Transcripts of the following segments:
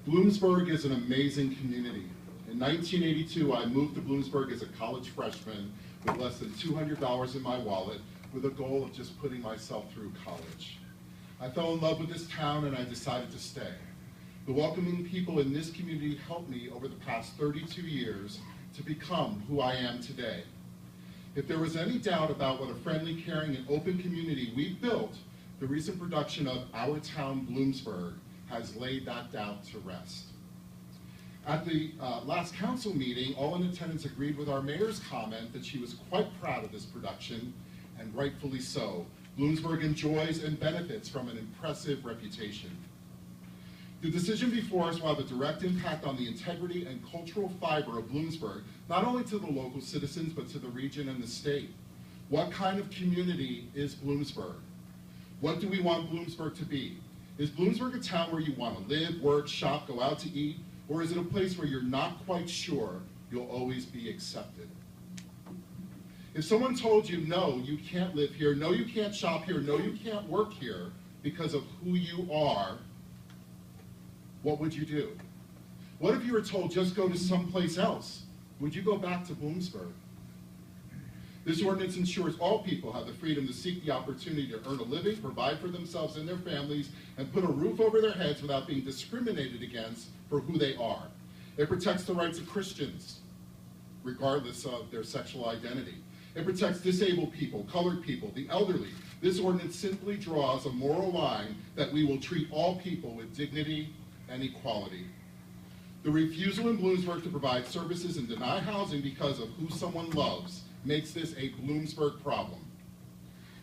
Bloomsburg is an amazing community. In 1982, I moved to Bloomsburg as a college freshman with less than $200 in my wallet with a goal of just putting myself through college. I fell in love with this town and I decided to stay. The welcoming people in this community helped me over the past 32 years to become who I am today. If there was any doubt about what a friendly, caring, and open community we've built, the recent production of Our Town Bloomsburg has laid that doubt to rest. At the last council meeting, all in attendance agreed with our mayor's comment that she was quite proud of this production, and rightfully so. Bloomsburg enjoys and benefits from an impressive reputation. The decision before us will have a direct impact on the integrity and cultural fiber of Bloomsburg, not only to the local citizens, but to the region and the state. What kind of community is Bloomsburg? What do we want Bloomsburg to be? Is Bloomsburg a town where you want to live, work, shop, go out to eat? Or is it a place where you're not quite sure you'll always be accepted? If someone told you, no, you can't live here, no, you can't shop here, no, you can't work here because of who you are, what would you do? What if you were told, just go to someplace else? Would you go back to Bloomsburg? This ordinance ensures all people have the freedom to seek the opportunity to earn a living, provide for themselves and their families, and put a roof over their heads without being discriminated against for who they are. It protects the rights of Christians, regardless of their sexual identity. It protects disabled people, colored people, the elderly. This ordinance simply draws a moral line that we will treat all people with dignity and equality. The refusal in Bloomsburg to provide services and deny housing because of who someone loves makes this a Bloomsburg problem.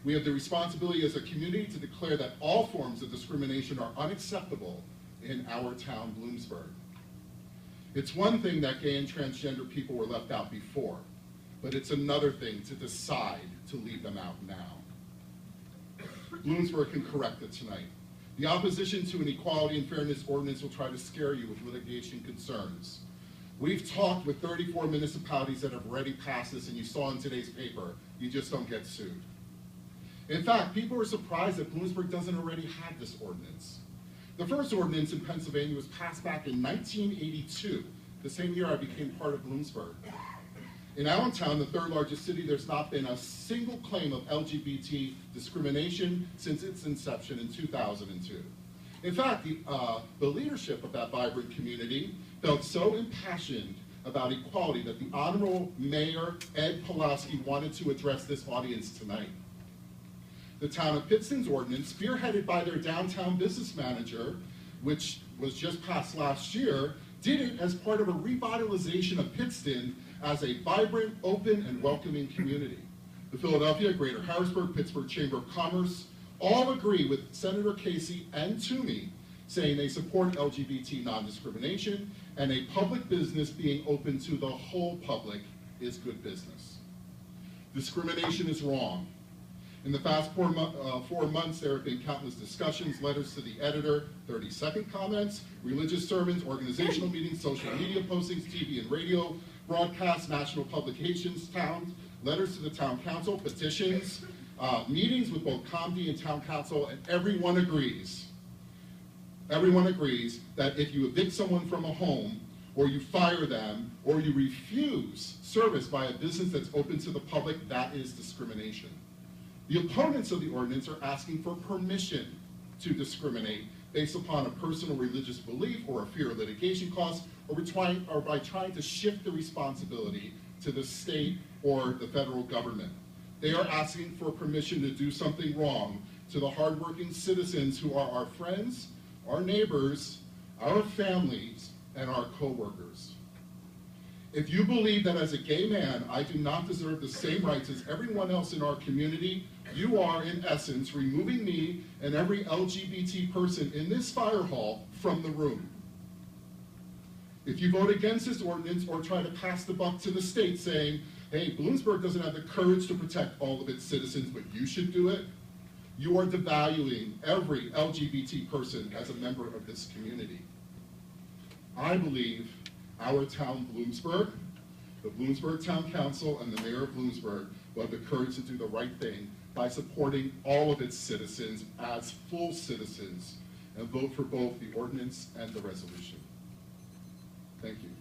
We have the responsibility as a community to declare that all forms of discrimination are unacceptable in our town, Bloomsburg. It's one thing that gay and transgender people were left out before, but it's another thing to decide to leave them out now. Bloomsburg can correct it tonight. The opposition to an equality and fairness ordinance will try to scare you with litigation concerns. We've talked with 34 municipalities that have already passed this, and you saw in today's paper, you just don't get sued. In fact, people are surprised that Bloomsburg doesn't already have this ordinance. The first ordinance in Pennsylvania was passed back in 1982, the same year I became part of Bloomsburg. In Allentown, the third largest city, there's not been a single claim of LGBT discrimination since its inception in 2002. In fact, the leadership of that vibrant community felt so impassioned about equality that the Honorable Mayor Ed Pulaski wanted to address this audience tonight. The town of Pittston's ordinance, spearheaded by their downtown business manager, which was just passed last year, did it as part of a revitalization of Pittston as a vibrant, open, and welcoming community. The Philadelphia, Greater Harrisburg, Pittsburgh Chamber of Commerce all agree with Senator Casey and Toomey, saying they support LGBT non-discrimination, and a public business being open to the whole public is good business. Discrimination is wrong. In the past 4 months, there have been countless discussions, letters to the editor, 30-second comments, religious sermons, organizational meetings, social media postings, TV and radio broadcasts, national publications, letters to the town council, petitions, meetings with both ComD and town council, and everyone agrees that if you evict someone from a home, or you fire them, or you refuse service by a business that's open to the public, that is discrimination. The opponents of the ordinance are asking for permission to discriminate based upon a personal religious belief or a fear of litigation costs, or by trying to shift the responsibility to the state or the federal government. They are asking for permission to do something wrong to the hardworking citizens who are our friends, our neighbors, our families, and our co-workers. If you believe that as a gay man, I do not deserve the same rights as everyone else in our community, you are, in essence, removing me and every LGBT person in this fire hall from the room. If you vote against this ordinance or try to pass the buck to the state saying, hey, Bloomsburg doesn't have the courage to protect all of its citizens, but you should do it, you are devaluing every LGBT person as a member of this community. I believe our town, Bloomsburg, the Bloomsburg Town Council, and the Mayor of Bloomsburg will have the courage to do the right thing by supporting all of its citizens as full citizens and vote for both the ordinance and the resolution. Thank you.